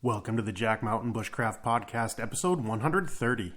Welcome to the Jack Mountain Bushcraft Podcast, episode 130.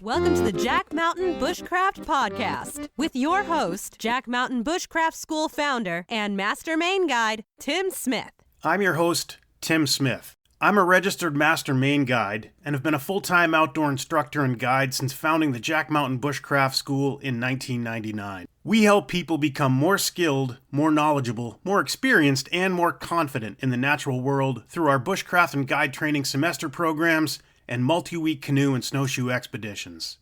Welcome to the Jack Mountain Bushcraft Podcast with your host, Jack Mountain Bushcraft School founder and Master Main Guide, Tim Smith. I'm your host, Tim Smith. I'm a registered Master Main Guide and have been a full-time outdoor instructor and guide since founding the Jack Mountain Bushcraft School in 1999. We help people become more skilled, more knowledgeable, more experienced, and more confident in the natural world through our bushcraft and guide training semester programs and multi-week canoe and snowshoe expeditions.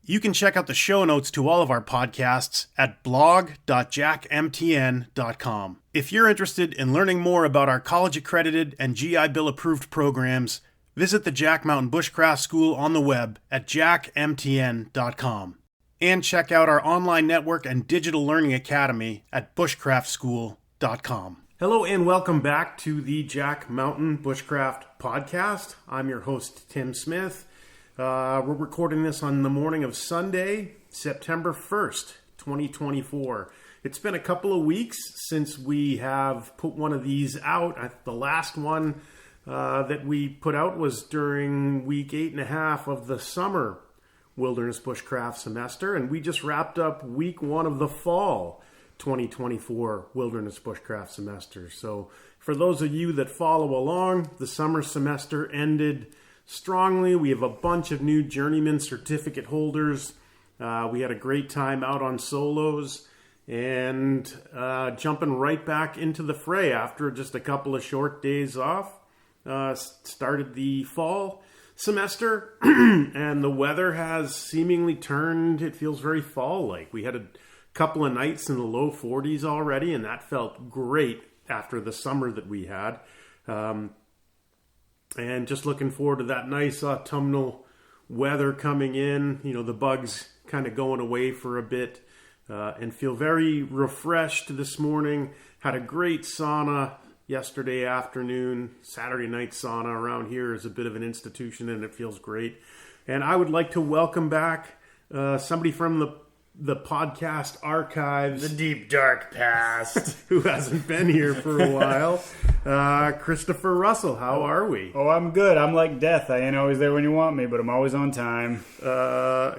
You can check out the show notes to all of our podcasts at blog.jackmtn.com. If you're interested in learning more about our college-accredited and GI Bill-approved programs, visit the Jack Mountain Bushcraft School on the web at jackmtn.com. And check out our online network and digital learning academy at bushcraftschool.com. Hello and welcome back to the Jack Mountain Bushcraft Podcast. I'm your host, Tim Smith. We're recording this on the morning of Sunday, September 1st, 2024. It's been a couple of weeks since we have put one of these out. The last one that we put out was during week 8.5 of the summer Wilderness Bushcraft semester, and we just wrapped up week 1 of the fall 2024 Wilderness Bushcraft semester. So for those of you that follow along, the summer semester ended strongly. We have a bunch of new journeyman certificate holders. We had a great time out on solos and jumping right back into the fray after just a couple of short days off. Started the fall semester and the weather has seemingly turned. It feels very fall-like. We had a couple of nights in the low 40s already, and that felt great after the summer that we had. And just looking forward to that nice autumnal weather coming in, the bugs kind of going away for a bit, and feel very refreshed this morning. Had a great sauna yesterday afternoon. Saturday night sauna around here is a bit of an institution and it feels great. And I would like to welcome back somebody from the podcast archives. The deep, dark past. Who hasn't been here for a while. Christopher Russell, how are we? Oh, I'm good. I'm like death. I ain't always there when you want me, but I'm always on time.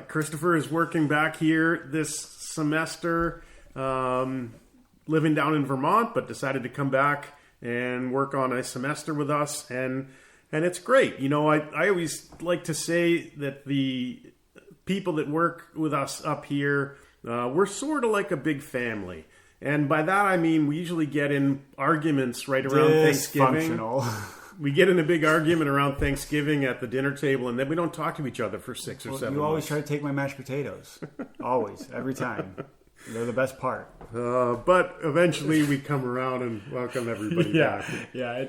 Christopher is working back here this semester, living down in Vermont, but decided to come back and work on a semester with us, and it's great. I always like to say that the people that work with us up here, we're sort of like a big family. And by that I mean we usually get in arguments right around Thanksgiving. We get in a big argument around Thanksgiving at the dinner table, and then we don't talk to each other for 6 or 7 months. You always try to take my mashed potatoes. Always. Every time. They're the best part. But eventually we come around and welcome everybody back. Yeah,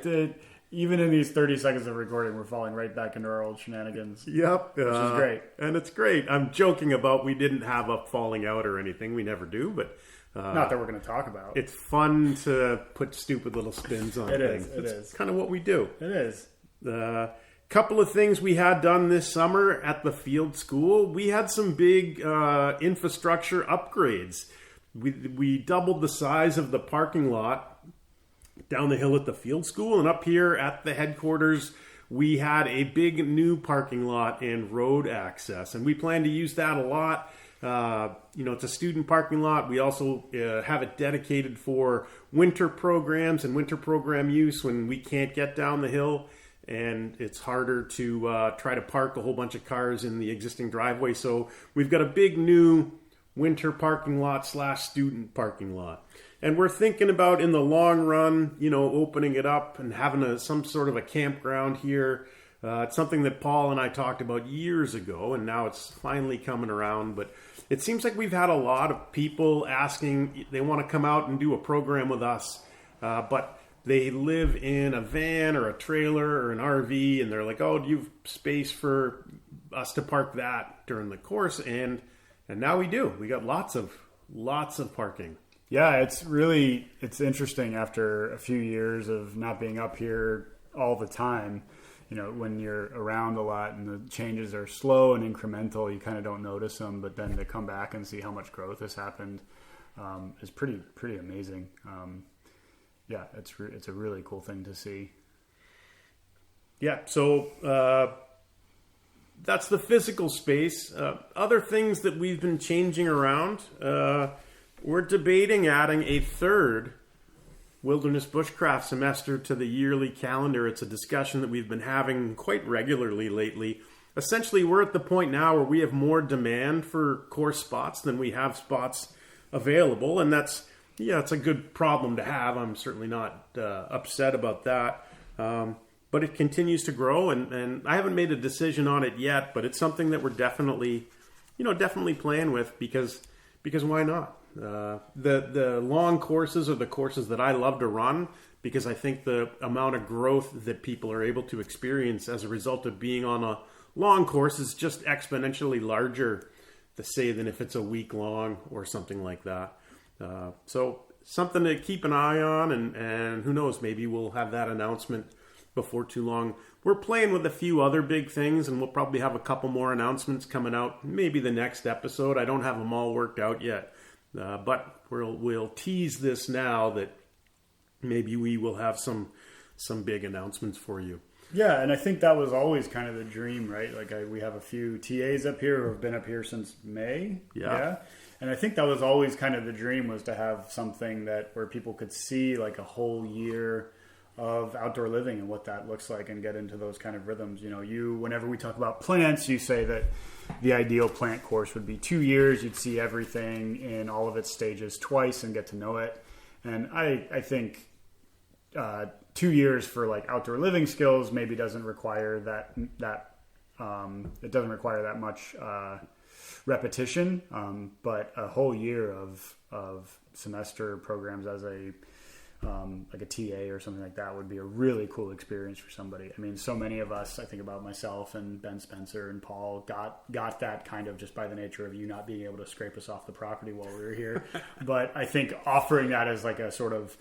even in these 30 seconds of recording, we're falling right back into our old shenanigans. Yep. Which is great. And it's great. I'm joking about we didn't have a falling out or anything. We never do, but... not that we're going to talk about. It's fun to put stupid little spins on things. It is. It's kind of what we do. It is. Couple of things we had done this summer at the field school. We had some big infrastructure upgrades. We doubled the size of the parking lot down the hill at the field school, and up here at the headquarters we had a big new parking lot and road access, and we plan to use that a lot. It's a student parking lot. We also have it dedicated for winter programs and winter program use when we can't get down the hill and it's harder to try to park a whole bunch of cars in the existing driveway. So we've got a big new winter parking lot / student parking lot. And we're thinking about, in the long run, opening it up and having some sort of a campground here. It's something that Paul and I talked about years ago, and now it's finally coming around. But it seems like we've had a lot of people asking, they want to come out and do a program with us, but they live in a van or a trailer or an RV, and they're like, oh, do you have space for us to park that during the course? And now we do. We got lots of parking. Yeah, it's interesting after a few years of not being up here all the time. When you're around a lot and the changes are slow and incremental, you kind of don't notice them. But then to come back and see how much growth has happened is pretty amazing. Yeah, it's a really cool thing to see. Yeah, so that's the physical space. Other things that we've been changing around, we're debating adding a third wilderness bushcraft semester to the yearly calendar. It's a discussion that we've been having quite regularly lately. Essentially, we're at the point now where we have more demand for course spots than we have spots available, and it's a good problem to have. I'm certainly not upset about that. But it continues to grow, and I haven't made a decision on it yet, but it's something that we're definitely playing with because why not? The long courses are the courses that I love to run because I think the amount of growth that people are able to experience as a result of being on a long course is just exponentially larger, than if it's a week long or something like that. So something to keep an eye on, and who knows, maybe we'll have that announcement before too long. We're playing with a few other big things, and we'll probably have a couple more announcements coming out, maybe the next episode. I don't have them all worked out yet, but we'll tease this now that maybe we will have some big announcements for you. Yeah, and I think that was always kind of the dream, right? Like we have a few TAs up here who have been up here since May. Yeah. And I think that was always kind of the dream, was to have something where people could see like a whole year of outdoor living and what that looks like and get into those kind of rhythms. Whenever we talk about plants, you say that the ideal plant course would be 2 years. You'd see everything in all of its stages twice and get to know it. And I think 2 years for like outdoor living skills maybe doesn't require that it doesn't require that much repetition, but a whole year of semester programs as like a TA or something like that would be a really cool experience for somebody. I mean, so many of us, I think about myself and Ben Spencer and Paul, got that kind of just by the nature of you not being able to scrape us off the property while we were here. But I think offering that as like a sort of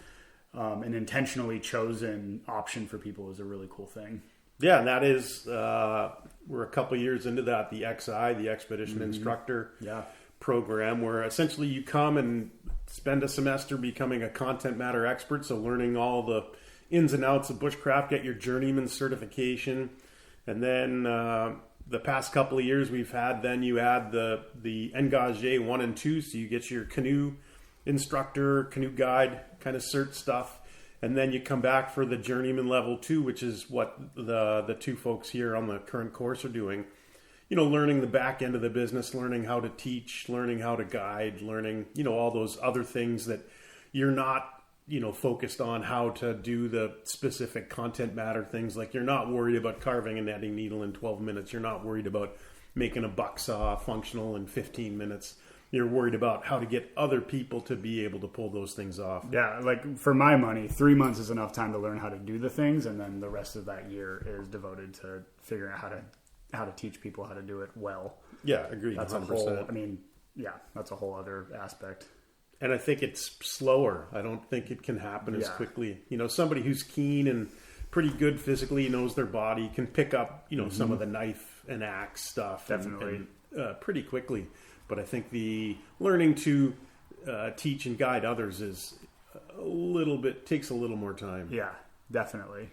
an intentionally chosen option for people is a really cool thing. Yeah, and that is, we're a couple years into that, the XI, the Expedition Instructor program, where essentially you come and spend a semester becoming a content matter expert, so learning all the ins and outs of bushcraft, get your journeyman certification, and then the past couple of years we've had, then you add the Engagé 1 and 2, so you get your canoe instructor, canoe guide kind of cert stuff, and then you come back for the journeyman level 2, which is what the two folks here on the current course are doing. Learning the back end of the business, learning how to teach, learning how to guide, learning, all those other things that you're not, focused on how to do the specific content matter things. Like you're not worried about carving a netting needle in 12 minutes. You're not worried about making a buck saw functional in 15 minutes. You're worried about how to get other people to be able to pull those things off. Yeah, like for my money, 3 months is enough time to learn how to do the things, and then the rest of that year is devoted to figuring out how to teach people how to do it well. Yeah, agreed. That's 100%. That's a whole other aspect. And I think it's slower. I don't think it can happen as quickly. Somebody who's keen and pretty good physically, knows their body, can pick up, some of the knife and axe stuff. Definitely. And pretty quickly. But I think the learning to teach and guide others takes a little more time. Yeah, definitely.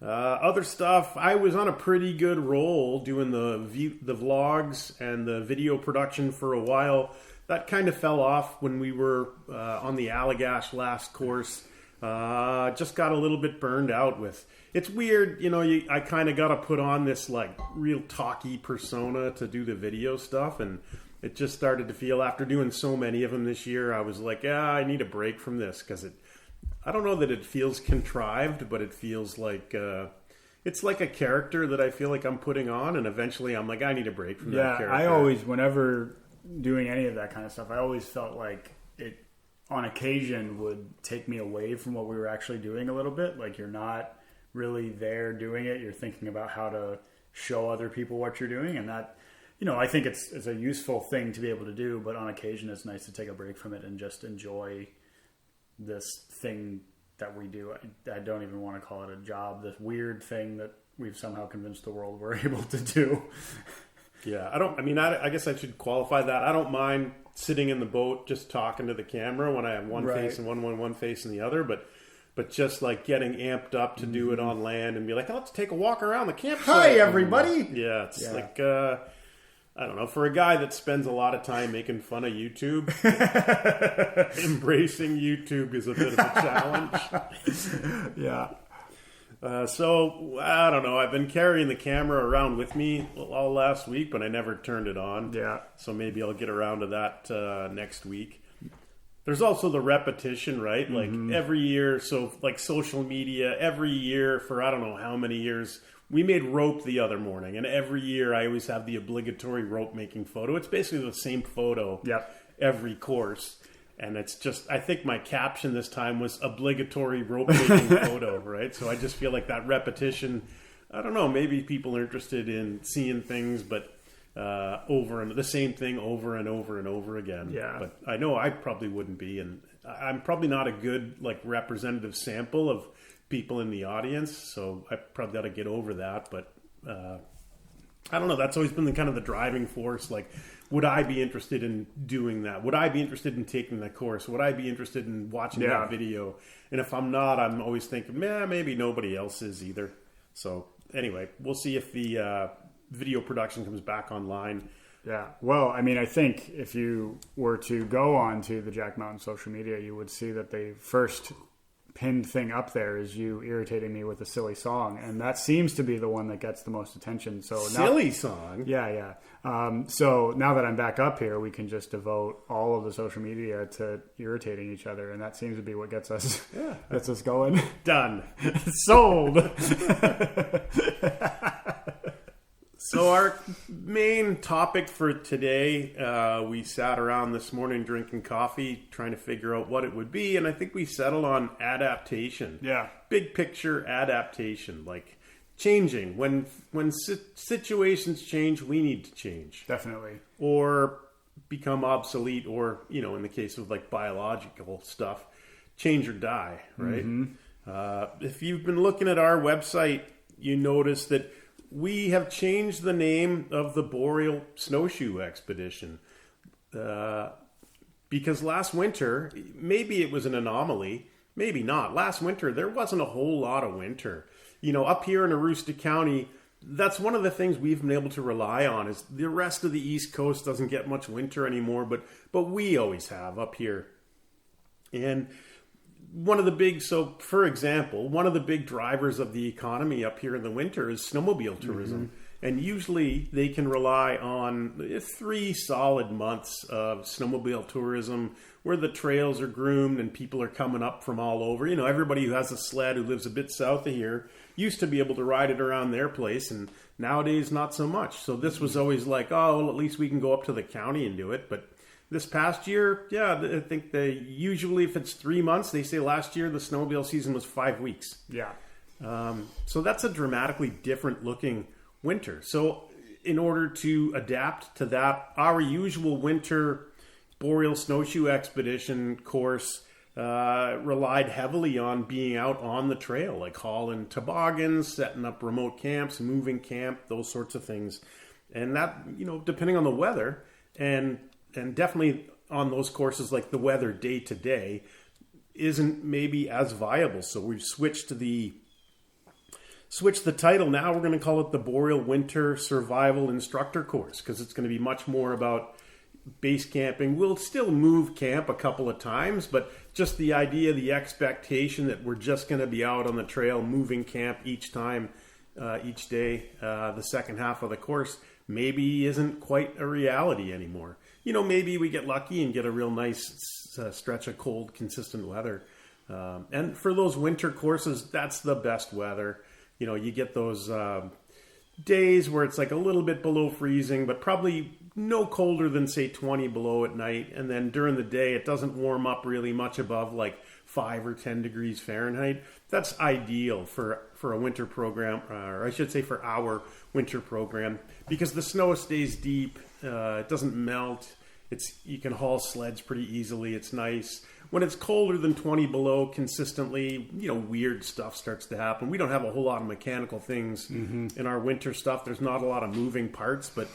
Other stuff, I was on a pretty good roll doing the vlogs and the video production for a while. That kind of fell off when we were on the Allagash last course. Just got a little bit burned out with. It's weird, I kind of got to put on this like real talky persona to do the video stuff, and it just started to feel, after doing so many of them this year, I was like, I need a break from this, because I don't know that it feels contrived, but it feels like it's like a character that I feel like I'm putting on, and eventually I'm like, I need a break from that character. Yeah, I always, whenever doing any of that kind of stuff, I always felt like it, on occasion, would take me away from what we were actually doing a little bit. Like, you're not really there doing it. You're thinking about how to show other people what you're doing, and that, I think it's a useful thing to be able to do, but on occasion it's nice to take a break from it and just enjoy this thing that we do. I don't even want to call it a job, this weird thing that we've somehow convinced the world we're able to do. Yeah, I guess I should qualify that. I don't mind sitting in the boat just talking to the camera when I have one face and one face and the other, but but just like getting amped up to do it on land and be like, let's take a walk around the campsite. Hi, everybody. Yeah, it's like, I don't know, for a guy that spends a lot of time making fun of YouTube, embracing YouTube is a bit of a challenge. Yeah. So, I don't know, I've been carrying the camera around with me all last week, but I never turned it on. Yeah. So maybe I'll get around to that next week. There's also the repetition, right? Like every year, so like social media, every year for I don't know how many years, we made rope the other morning. And every year I always have the obligatory rope making photo. It's basically the same photo every course. And it's just, I think my caption this time was obligatory rope making photo, right? So I just feel like that repetition, I don't know, maybe people are interested in seeing things, but over and the same thing over and over and over again. Yeah. But I know I probably wouldn't be, and I'm probably not a good like representative sample of people in the audience, so I probably got to get over that. But I don't know. That's always been the kind of the driving force. Like, would I be interested in doing that? Would I be interested in taking the course? Would I be interested in watching that video? And if I'm not, I'm always thinking, maybe nobody else is either. So anyway, we'll see if the video production comes back online. Yeah. Well, I mean, I think if you were to go on to the Jack Mountain social media, you would see that the first pinned thing up there is you irritating me with a silly song. And that seems to be the one that gets the most attention. So silly song? Yeah. So now that I'm back up here, we can just devote all of the social media to irritating each other. And that seems to be what gets us going. Done. Sold. So our main topic for today, we sat around this morning drinking coffee, trying to figure out what it would be, and I think we settled on adaptation. Yeah. Big picture adaptation, like changing. When situations change, we need to change. Definitely. Or become obsolete, or, in the case of like biological stuff, change or die, right? If you've been looking at our website, you notice that we have changed the name of the Boreal Snowshoe Expedition because last winter, maybe it was an anomaly, maybe not. Last winter, there wasn't a whole lot of winter. Up here in Aroostook County, that's one of the things we've been able to rely on is the rest of the East Coast doesn't get much winter anymore, but we always have up here. And for example, one of the big drivers of the economy up here in the winter is snowmobile tourism. And usually they can rely on 3 solid months of snowmobile tourism where the trails are groomed and people are coming up from all over. Everybody who has a sled who lives a bit south of here used to be able to ride it around their place, and nowadays not so much. So this was always like, at least we can go up to the county and do it. But this past year, I think usually if it's 3 months, they say last year the snowmobile season was 5 weeks. Yeah. So that's a dramatically different looking winter. So in order to adapt to that, our usual winter Boreal Snowshoe Expedition course relied heavily on being out on the trail, like hauling toboggans, setting up remote camps, moving camp, those sorts of things. And that, depending on the weather and definitely on those courses, like the weather day to day isn't maybe as viable. So we've switched the title. Now we're going to call it the Boreal Winter Survival Instructor Course because it's going to be much more about base camping. We'll still move camp a couple of times, but just the idea, the expectation that we're just going to be out on the trail moving camp each time, each day, the second half of the course maybe isn't quite a reality anymore. Maybe we get lucky and get a real nice stretch of cold, consistent weather. And for those winter courses, that's the best weather. You get those days where it's like a little bit below freezing, but probably no colder than, say, 20 below at night. And then during the day, it doesn't warm up really much above like 5 or 10 degrees Fahrenheit. That's ideal for a winter program, or I should say for our winter program, because the snow stays deep. It doesn't melt. You can haul sleds pretty easily. It's nice. When it's colder than 20 below consistently, weird stuff starts to happen. We don't have a whole lot of mechanical things in our winter stuff. There's not a lot of moving parts, but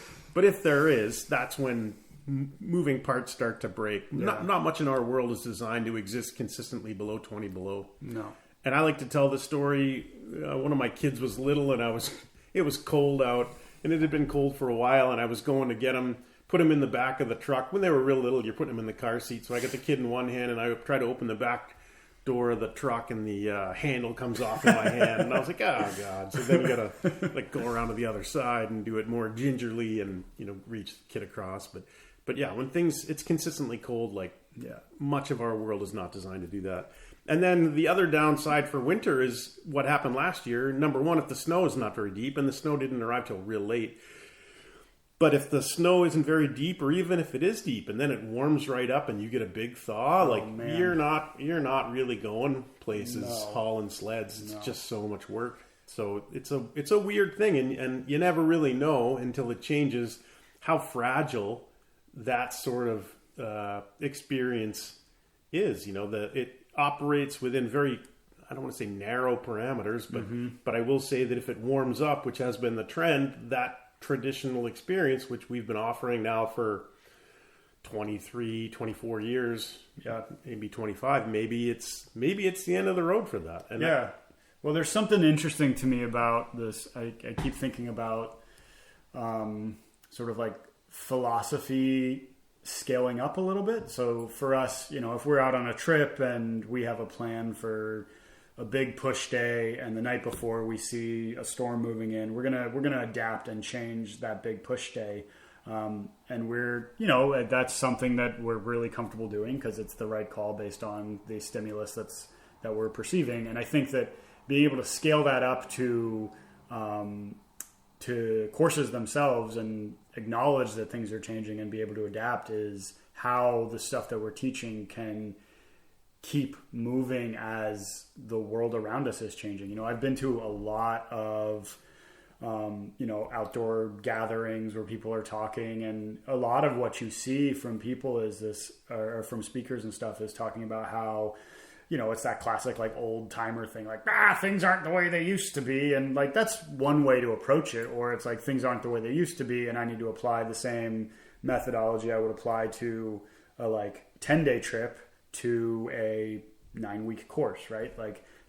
if there is, that's when moving parts start to break. Yeah. Not much in our world is designed to exist consistently below 20 below. No. And I like to tell the story. One of my kids was little, and it was cold out, and it had been cold for a while, and I was going to get him, put him in the back of the truck. When they were real little, you're putting them in the car seat. So I got the kid in one hand, and I try to open the back door of the truck, and the handle comes off in my hand, and I was like, oh God. So then we got to like go around to the other side and do it more gingerly and, reach the kid across. But yeah, when it's consistently cold, much of our world is not designed to do that. And then the other downside for winter is what happened last year. Number one, if the snow is not very deep, and the snow didn't arrive till real late. But if the snow isn't very deep, or even if it is deep, and then it warms right up and you get a big thaw, you're not really going places hauling sleds. It's just so much work. So it's a weird thing, and you never really know until it changes how fragile that sort of experience is. It operates within very, I don't want to say narrow parameters, but I will say that if it warms up, which has been the trend, that traditional experience, which we've been offering now for 23, 24 years, maybe 25, maybe it's the end of the road for that. And well, there's something interesting to me about this. I keep thinking about sort of like philosophy scaling up a little bit. So for us, if we're out on a trip and we have a plan for a big push day, and the night before we see a storm moving in, we're gonna adapt and change that big push day. And we're, that's something that we're really comfortable doing because it's the right call based on the stimulus that we're perceiving. And I think that being able to scale that up to courses themselves and acknowledge that things are changing and be able to adapt is how the stuff that we're teaching can keep moving as the world around us is changing. I've been to a lot of, outdoor gatherings where people are talking, and a lot of what you see from people is this, or from speakers and stuff, is talking about how, it's that classic old timer thing, things aren't the way they used to be. And that's one way to approach it. Or it's things aren't the way they used to be, and I need to apply the same methodology I would apply to a 10-day trip to a 9-week course, right?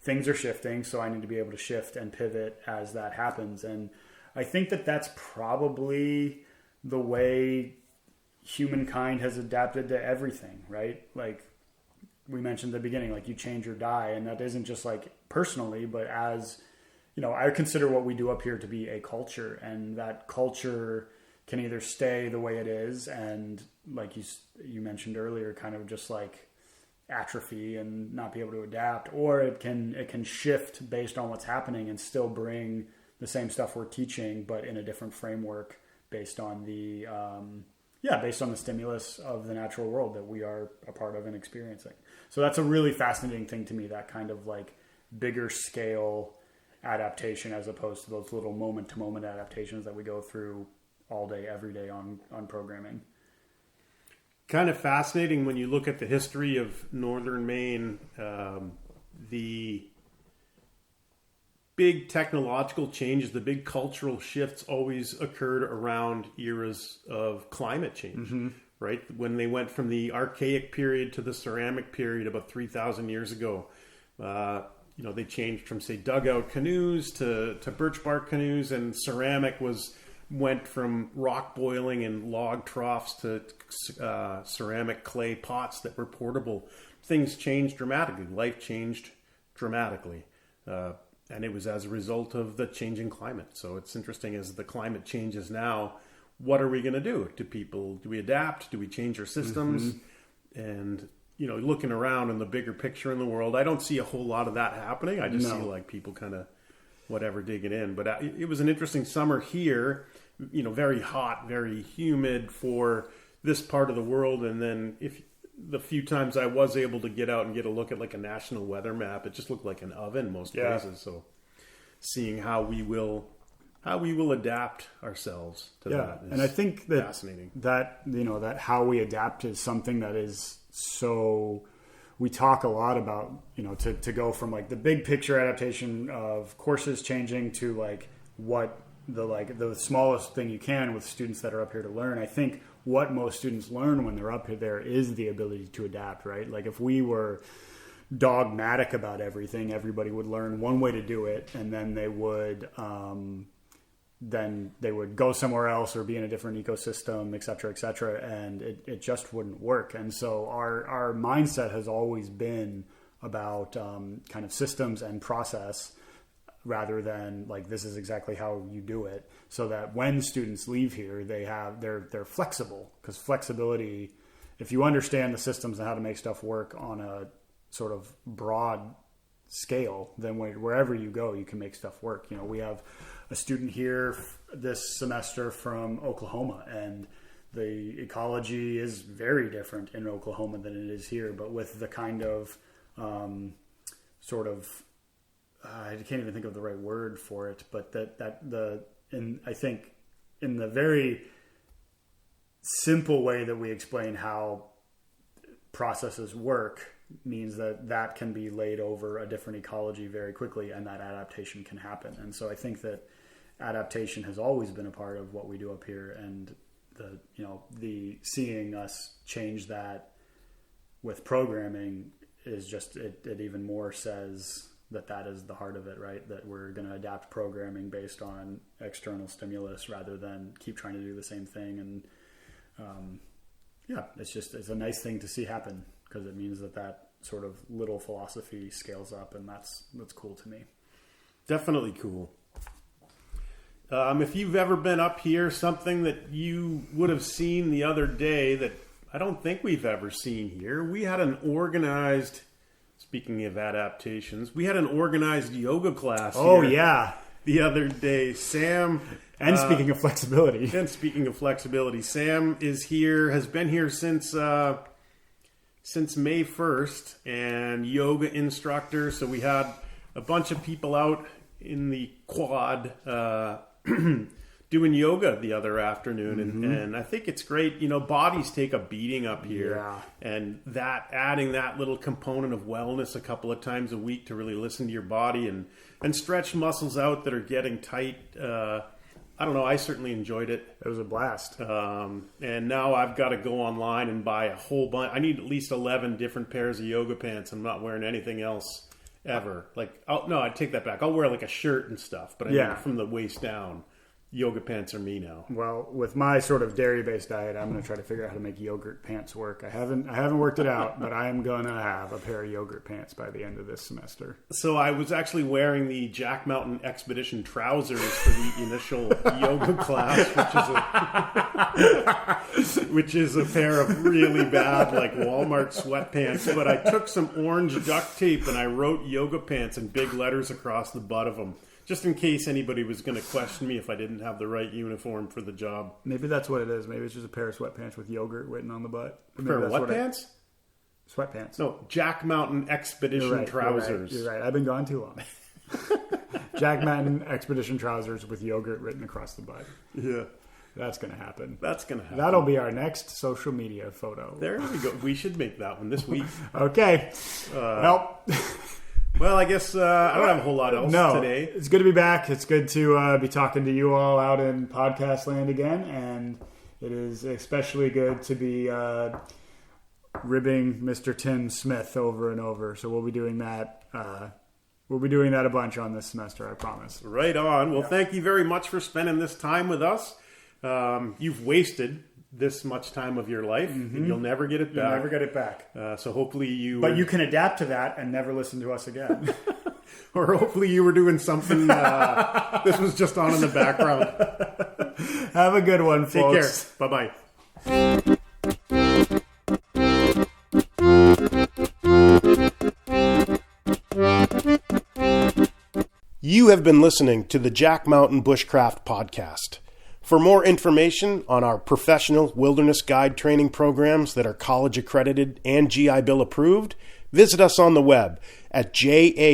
Things are shifting, so I need to be able to shift and pivot as that happens. And I think that that's probably the way humankind has adapted to everything, right? We mentioned at the beginning, you change or die, and that isn't just personally, but as, I consider what we do up here to be a culture, and that culture can either stay the way it is and you mentioned earlier, kind of just atrophy and not be able to adapt, or it can shift based on what's happening and still bring the same stuff we're teaching, but in a different framework based on the stimulus of the natural world that we are a part of and experiencing. So that's a really fascinating thing to me, that kind of bigger scale adaptation as opposed to those little moment to moment adaptations that we go through all day, every day on programming. Kind of fascinating when you look at the history of northern Maine. The big technological changes, the big cultural shifts always occurred around eras of climate change, right? When they went from the archaic period to the ceramic period about 3,000 years ago, they changed from, say, dugout canoes to birch bark canoes, and ceramic went from rock boiling in log troughs to ceramic clay pots that were portable. Things changed dramatically. Life changed dramatically. And it was as a result of the changing climate. So it's interesting, as the climate changes now, what are we going to do to people? Do we adapt? Do we change our systems? And, looking around in the bigger picture in the world, I don't see a whole lot of that happening. I just see people kind of whatever digging in. But it was an interesting summer here, very hot, very humid for this part of the world. And then the few times I was able to get out and get a look at a national weather map, it just looked like an oven most places. So seeing how we will adapt ourselves to that is, and I think that fascinating. That that how we adapt is something that is so. We talk a lot about, to go from the big picture adaptation of courses changing to what the smallest thing you can with students that are up here to learn. I think what most students learn when they're up here there is the ability to adapt, right? If we were dogmatic about everything. Everybody would learn one way to do it, and then they would go somewhere else or be in a different ecosystem, et cetera, and it just wouldn't work. And so our mindset has always been about kind of systems and process, rather than like, this is exactly how you do it, so that when students leave here, they're flexible. Because flexibility, if you understand the systems and how to make stuff work on a sort of broad scale, then wherever you go, you can make stuff work. You know, we have a student here this semester from Oklahoma, and the ecology is very different in Oklahoma than it is here, but with the kind of I can't even think of the right word for it, but I think in the very simple way that we explain how processes work means that can be laid over a different ecology very quickly, and that adaptation can happen. And so I think that adaptation has always been a part of what we do up here, and the seeing us change that with programming is just it even more says that is the heart of it, right? That we're going to adapt programming based on external stimulus rather than keep trying to do the same thing. And it's a nice thing to see happen, because it means that sort of little philosophy scales up, and that's cool to me. Definitely cool. If you've ever been up here, something that you would have seen the other day that I don't think we've ever seen here, we had an organized, speaking of adaptations, we had an organized yoga class the other day. Sam... And speaking of flexibility. Sam is here, has been here since May 1st, and yoga instructor. So we had a bunch of people out in the quad doing yoga the other afternoon. Mm-hmm. And I think it's great. You know, bodies take a beating up here. Yeah. And adding that little component of wellness a couple of times a week to really listen to your body and stretch muscles out that are getting tight. I don't know. I certainly enjoyed it. It was a blast. And now I've got to go online and buy a whole bunch. I need at least 11 different pairs of yoga pants. I'm not wearing anything else ever. I take that back. I'll wear like a shirt and stuff, but I mean, from the waist down, yoga pants are me now. Well, with my sort of dairy-based diet, I'm going to try to figure out how to make yogurt pants work. I haven't worked it out, but I am going to have a pair of yogurt pants by the end of this semester. So I was actually wearing the Jack Mountain Expedition trousers for the initial yoga class, which is a pair of really bad, like Walmart sweatpants. But I took some orange duct tape and I wrote yoga pants in big letters across the butt of them, just in case anybody was going to question me if I didn't have the right uniform for the job. Maybe that's what it is. Maybe it's just a pair of sweatpants with yogurt written on the butt. A pair of what pants? Sweatpants. No, Jack Mountain Expedition trousers. You're right. I've been gone too long. Jack Mountain Expedition trousers with yogurt written across the butt. Yeah. That's going to happen. That'll be our next social media photo. There we go. We should make that one this week. Okay. Well, I guess I don't have a whole lot else today. It's good to be back. It's good to be talking to you all out in podcast land again. And it is especially good to be ribbing Mr. Tim Smith over and over. So we'll be doing that. We'll be doing that a bunch on this semester, I promise. Right on. Well, Thank you very much for spending this time with us. You've wasted this much time of your life, and you'll never get it back. You'll never get it back. So hopefully you... But you can adapt to that and never listen to us again. Or hopefully you were doing something... this was just on in the background. Have a good one, folks. Take care. Bye-bye. You have been listening to the Jack Mountain Bushcraft Podcast. For more information on our professional wilderness guide training programs that are college accredited and GI Bill approved, visit us on the web at jackmtn.com.